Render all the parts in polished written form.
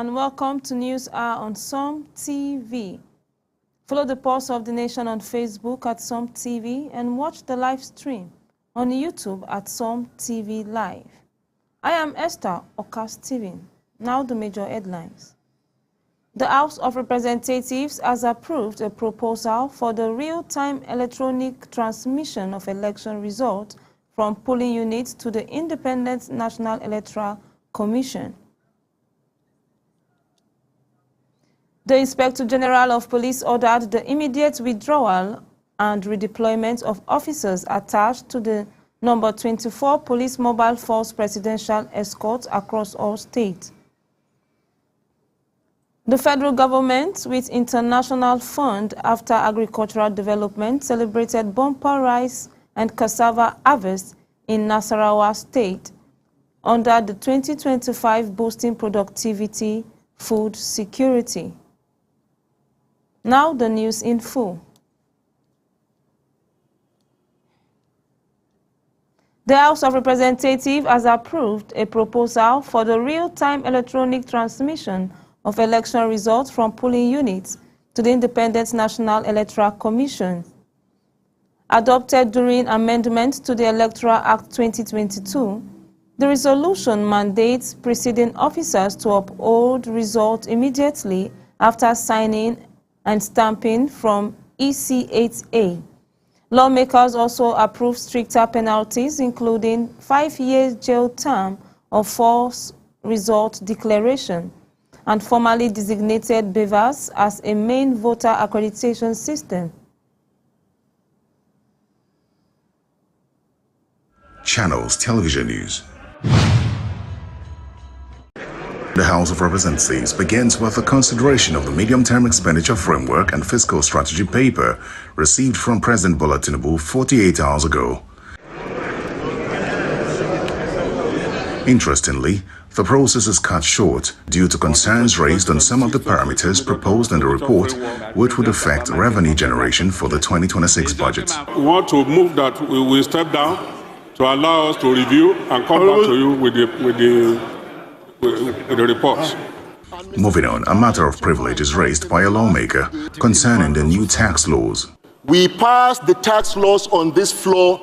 and welcome to News Hour on SOM TV. Follow the Pulse of the Nation on Facebook at SOM TV and watch the live stream on YouTube at SOM TV Live. I am Esther Oka-Steven. Now the major headlines. The House of Representatives has approved a proposal for the real-time electronic transmission of election results from polling units to the Independent National Electoral Commission. The Inspector General of Police ordered the immediate withdrawal and redeployment of officers attached to the number 24 Police Mobile Force Presidential Escort across all states. The federal government, with International Fund after Agricultural Development, celebrated bumper rice and cassava harvest in Nasarawa State under the 2025 Boosting Productivity Food Security. Now the news in full. The House of Representatives has approved a proposal for the real-time electronic transmission of election results from polling units to the Independent National Electoral Commission. Adopted during amendments to the Electoral Act 2022, the resolution mandates preceding officers to uphold results immediately after signing and stamping from EC8A. Lawmakers also approved stricter penalties, including 5 years jail term of false result declaration, and formally designated BVAS as a main voter accreditation system. Channels Television News. The House of Representatives begins with the consideration of the medium-term expenditure framework and fiscal strategy paper received from President Bola Tinubu 48 hours ago. Interestingly, the process is cut short due to concerns raised on some of the parameters proposed in the report, which would affect revenue generation for the 2026 budget. We want to move that we will step down to allow us to review and come back to you with the reports. Moving on, a matter of privilege is raised by a lawmaker concerning the new tax laws. We passed the tax laws on this floor,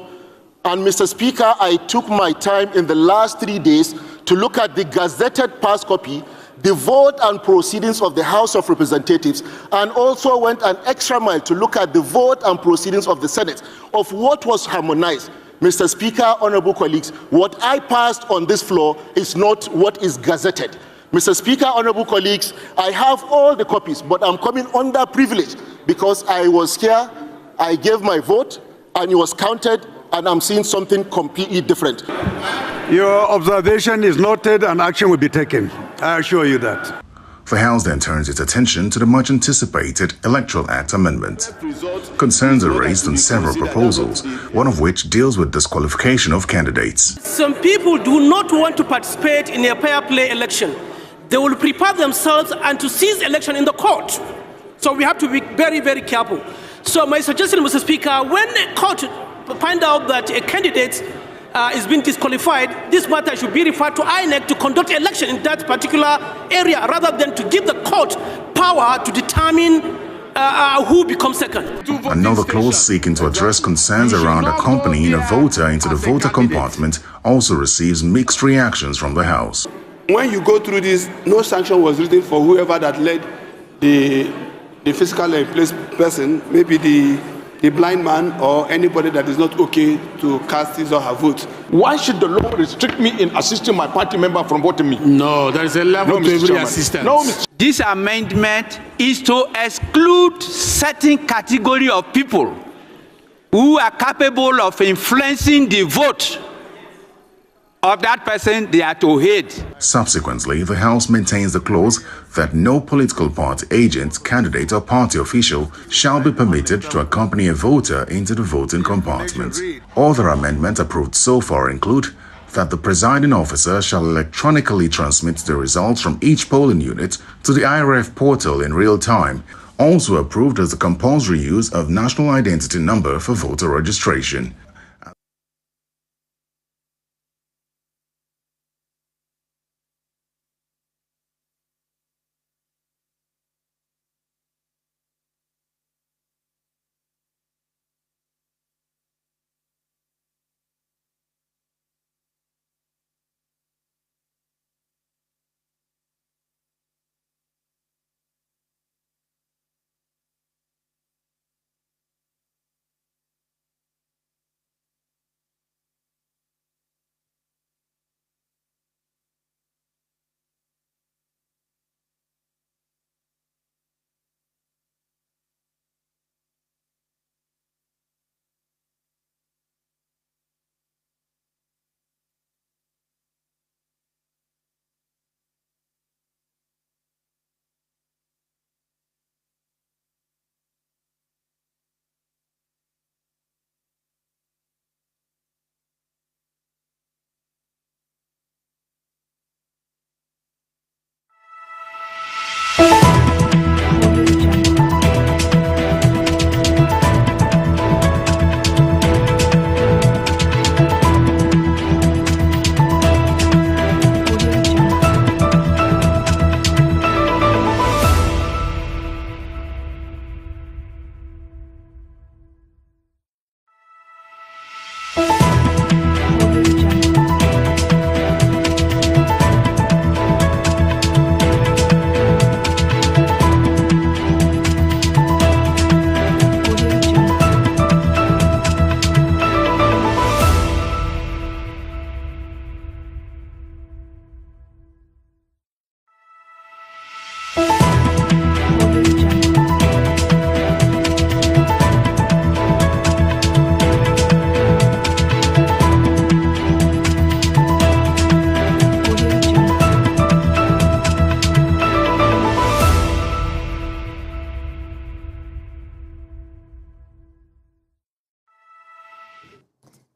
and Mr. Speaker, I took my time in the last 3 days to look at the gazetted pass copy, the vote and proceedings of the House of Representatives, and also went an extra mile to look at the vote and proceedings of the Senate of what was harmonized. Mr. Speaker, honorable colleagues, what I passed on this floor is not what is gazetted. Mr. Speaker, honorable colleagues, I have all the copies, but I'm coming under privilege because I was here, I gave my vote, and it was counted, and I'm seeing something completely different. Your observation is noted and action will be taken. I assure you that. The House then turns its attention to the much-anticipated Electoral Act amendment. Concerns are raised on several proposals, one of which deals with disqualification of candidates. Some people do not want to participate in a fair play election. They will prepare themselves and to seize election in the court. So we have to be very, very careful. So my suggestion, Mr. Speaker, when a court find out that a candidate is being disqualified, this matter should be referred to INEC to conduct election in that particular area rather than to give the court power to determine who becomes second. Another clause seeking to address concerns around accompanying a voter into the voter compartment also receives mixed reactions from the House. When you go through this, no sanction was written for whoever that led the physically placed person, maybe the blind man or anybody that is not okay to cast his or her vote. Why should the law restrict me in assisting my party member from voting me? No, there is a level to every assistance. No, Mr. This amendment is to exclude certain category of people who are capable of influencing the vote of that person they are to hate. Subsequently, the House maintains the clause that no political party agent, candidate or party official shall be permitted to accompany a voter into the voting compartment. Other amendments approved so far include that the presiding officer shall electronically transmit the results from each polling unit to the IRF portal in real time. Also approved is the compulsory use of national identity number for voter registration.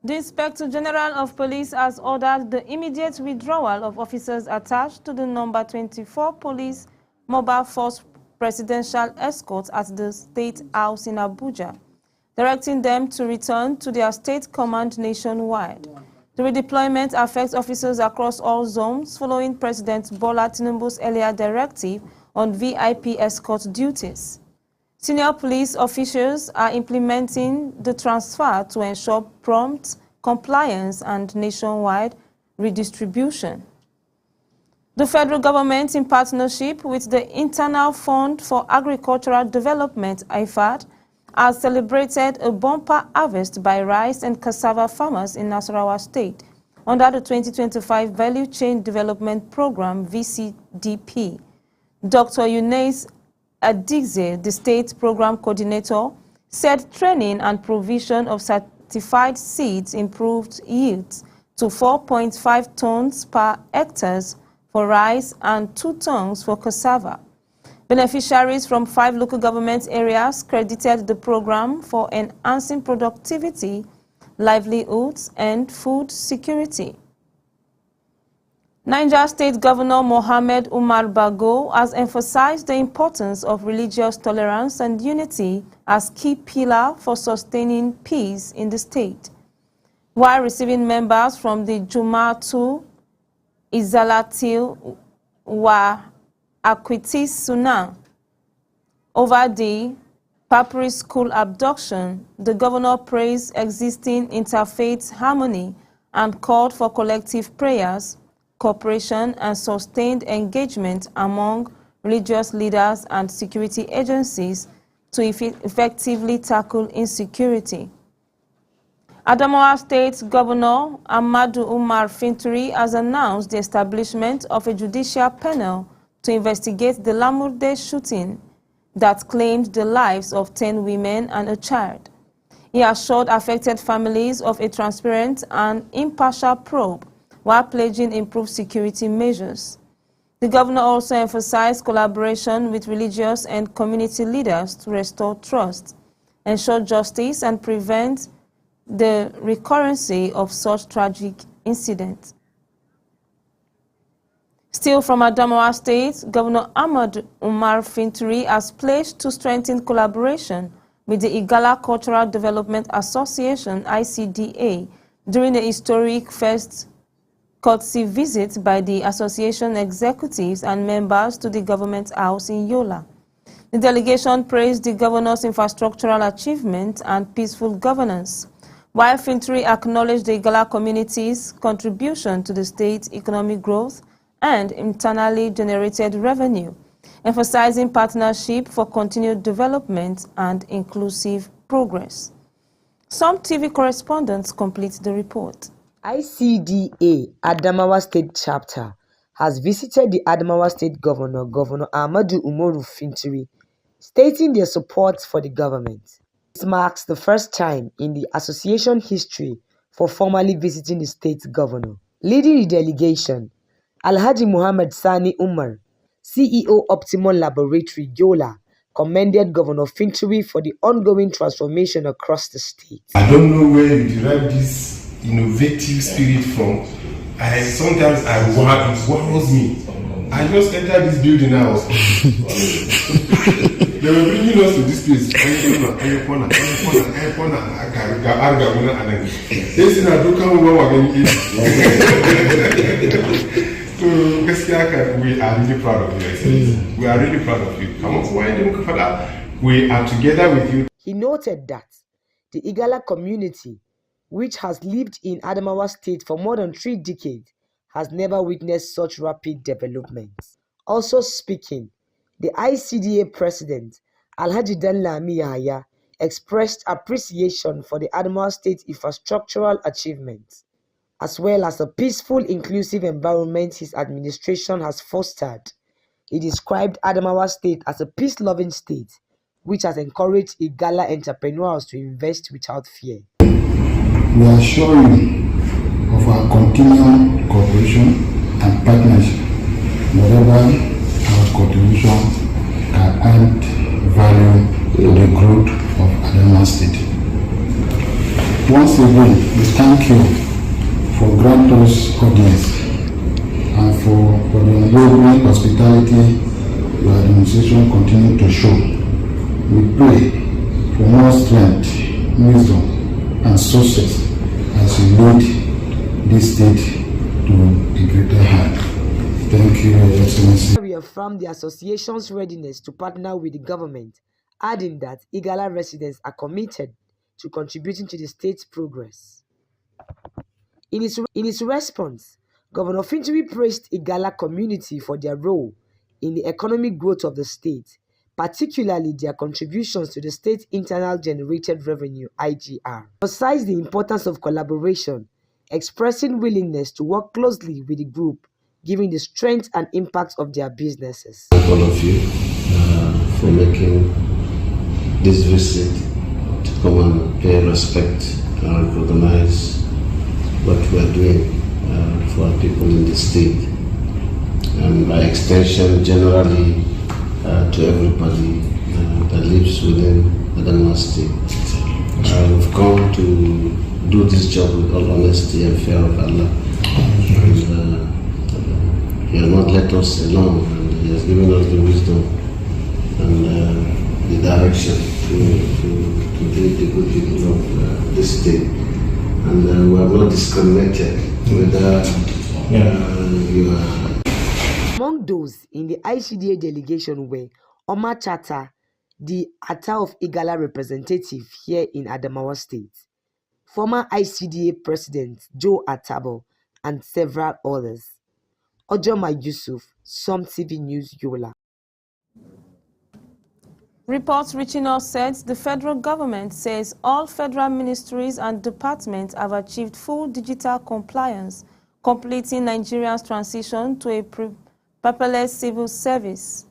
The Inspector General of Police has ordered the immediate withdrawal of officers attached to the number 24 Police Mobile Force Presidential Escort at the State House in Abuja, directing them to return to their state command nationwide. The redeployment affects officers across all zones following President Bola Tinubu's earlier directive on VIP escort duties. Senior police officials are implementing the transfer to ensure prompt compliance and nationwide redistribution. The federal government, in partnership with the Internal Fund for Agricultural Development, IFAD, has celebrated a bumper harvest by rice and cassava farmers in Nasarawa State under the 2025 Value Chain Development Program, VCDP. Dr. Eunice Adigze, the state program coordinator, said training and provision of certified seeds improved yields to 4.5 tons per hectare for rice and 2 tons for cassava. Beneficiaries from 5 local government areas credited the program for enhancing productivity, livelihoods, and food security. Niger State Governor Mohammed Umar Bago has emphasized the importance of religious tolerance and unity as key pillar for sustaining peace in the state. While receiving members from the Jumatu Izalatil wa Aquitis Sunan over the Papri school abduction, the governor praised existing interfaith harmony and called for collective prayers, cooperation, and sustained engagement among religious leaders and security agencies to effectively tackle insecurity. Adamawa State Governor Ahmadu Umar Fintiri has announced the establishment of a judicial panel to investigate the Lamurde shooting that claimed the lives of 10 women and a child. He assured affected families of a transparent and impartial probe while pledging improved security measures. The governor also emphasized collaboration with religious and community leaders to restore trust, ensure justice, and prevent the recurrence of such tragic incidents. Still from Adamawa State, Governor Ahmad Umar Fintiri has pledged to strengthen collaboration with the Igala Cultural Development Association, ICDA, during a historic first courtesy visit by the association executives and members to the government house in Yola. The delegation praised the governor's infrastructural achievement and peaceful governance, while Fintiri acknowledged the Igala community's contribution to the state's economic growth and internally generated revenue, emphasizing partnership for continued development and inclusive progress. Some TV correspondents complete the report. ICDA Adamawa State Chapter has visited the Adamawa State Governor, Governor Ahmadu Umaru Fintiri, stating their support for the government. This marks the first time in the association history for formally visiting the state governor. Leading the delegation, Alhaji Muhammad Sani Umar, CEO Optimal Laboratory, Yola, commended Governor Fintiri for the ongoing transformation across the state. I don't know where you derive this innovative spirit from. Sometimes it worries me. I just entered this building now. They were bringing us to this place. We are really proud of you. We are really proud of you. Come on, we are together with you. He noted that the Igala community, which has lived in Adamawa State for more than 3 decades, has never witnessed such rapid developments. Also speaking, the ICDA president, Alhaji Danlami Yahaya, expressed appreciation for the Adamawa State infrastructural achievements, as well as a peaceful, inclusive environment his administration has fostered. He described Adamawa State as a peace-loving state, which has encouraged Igala entrepreneurs to invest without fear. We assure you of our continued cooperation and partnership wherever our contribution can add value to the growth of Adamawa State. Once again, we thank you for granting us audience and for the unwavering hospitality your administration continue to show. We pray for more strength, wisdom, and success as you lead this state to a greater height. Thank you, Your Excellency. We affirm the association's readiness to partner with the government, adding that Igala residents are committed to contributing to the state's progress. In his response, Governor Fintiri praised Igala community for their role in the economic growth of the state, particularly their contributions to the state's internal generated revenue, IGR. Emphasized the importance of collaboration, expressing willingness to work closely with the group, given the strength and impact of their businesses. Thank all of you for making this visit to come and pay respect and recognize what we are doing for our people in the state, and by extension generally to everybody that lives within Adamawa State. We've come to do this job with all honesty and fear of Allah. And, He has not let us alone, and He has given us the wisdom and the direction to lead the good people of this state. And we have not discriminated whether you are. Among those in the ICDA delegation were Omar Chata, the Ata of Igala representative here in Adamawa State, former ICDA President Joe Atabo, and several others. Ojoma Yusuf, Som TV News, Yola. Reports reaching us said the federal government says all federal ministries and departments have achieved full digital compliance, completing Nigeria's transition to a paperless civil service.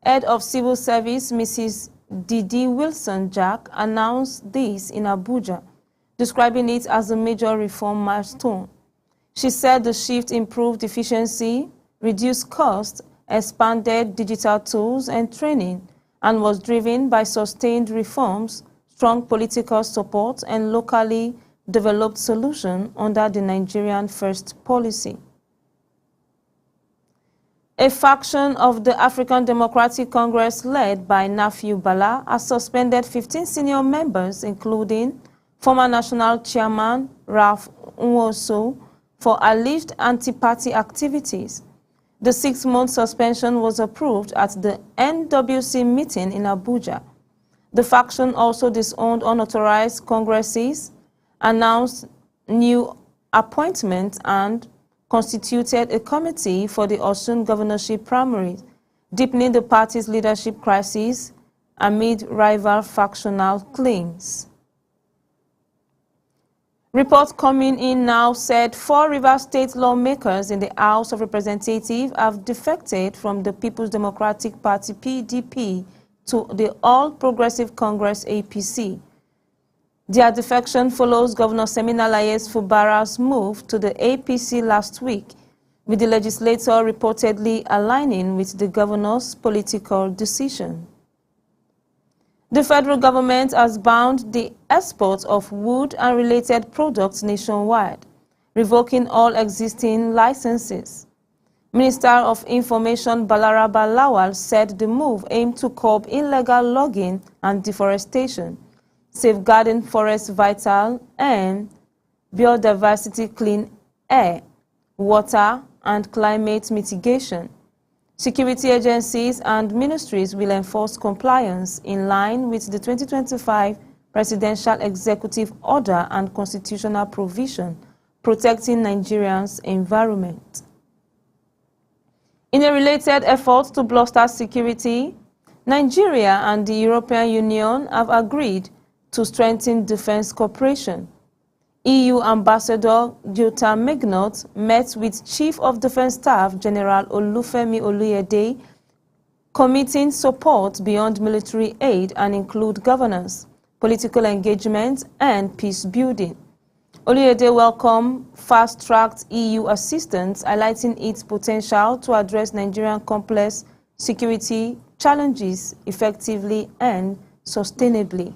Head of Civil Service, Mrs. Didi Wilson Jack, announced this in Abuja, describing it as a major reform milestone. She said the shift improved efficiency, reduced costs, expanded digital tools and training, and was driven by sustained reforms, strong political support, and locally developed solutions under the Nigerian First policy. A faction of the African Democratic Congress led by Nafiu Bala has suspended 15 senior members, including former national chairman Ralph Nwosu, for alleged anti-party activities. The 6-month suspension was approved at the NWC meeting in Abuja. The faction also disowned unauthorized congresses, announced new appointments, and constituted a committee for the Osun governorship primaries, deepening the party's leadership crisis amid rival factional claims. Reports coming in now said 4 Rivers State lawmakers in the House of Representatives have defected from the People's Democratic Party (PDP) to the All Progressive Congress (APC). Their defection follows Governor Seminalaye's Fubara's move to the APC last week, with the legislator reportedly aligning with the governor's political decision. The federal government has banned the export of wood and related products nationwide, revoking all existing licenses. Minister of Information Balaraba Lawal said the move aimed to curb illegal logging and deforestation, safeguarding forest vital and biodiversity, clean air, water, and climate mitigation. Security agencies and ministries will enforce compliance in line with the 2025 Presidential Executive Order and constitutional provision protecting Nigerians' environment. In a related effort to bolster security, Nigeria and the European Union have agreed to strengthen defense cooperation. EU Ambassador Jota Megnot met with Chief of Defense Staff General Olufemi Oluyede, committing support beyond military aid and include governance, political engagement, and peace building. Oluyede welcomed fast-tracked EU assistance, highlighting its potential to address Nigerian complex security challenges effectively and sustainably.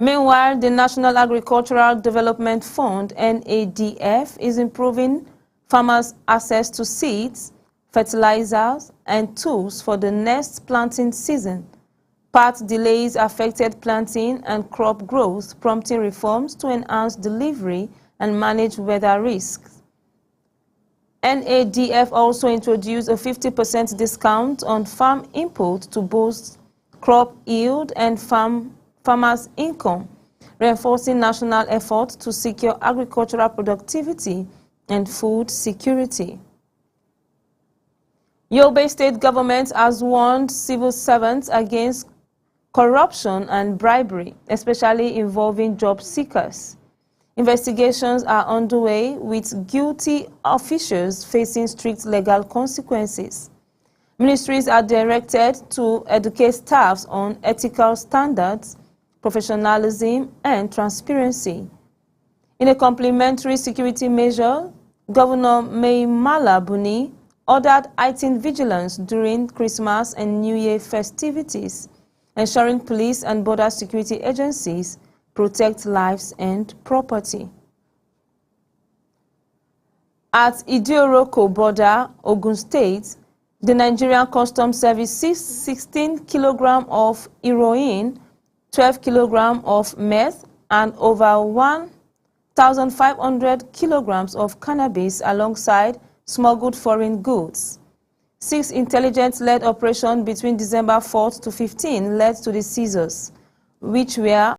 Meanwhile, the National Agricultural Development Fund, NADF, is improving farmers' access to seeds, fertilizers, and tools for the next planting season. Part delays affected planting and crop growth, prompting reforms to enhance delivery and manage weather risks. NADF also introduced a 50% discount on farm input to boost crop yield and farmers' income, reinforcing national efforts to secure agricultural productivity and food security. Yobe State government has warned civil servants against corruption and bribery, especially involving job seekers. Investigations are underway with guilty officials facing strict legal consequences. Ministries are directed to educate staffs on ethical standards, professionalism, and transparency. In a complementary security measure, Governor Maimala Buni ordered heightened vigilance during Christmas and New Year festivities, ensuring police and border security agencies protect lives and property. At Idioroko border, Ogun State, the Nigerian Customs Service seized 16 kilograms of heroin, 12 kilograms of meth, and over 1,500 kilograms of cannabis alongside smuggled foreign goods. 6 intelligence-led operations between December 4th to 15th led to the seizures, which were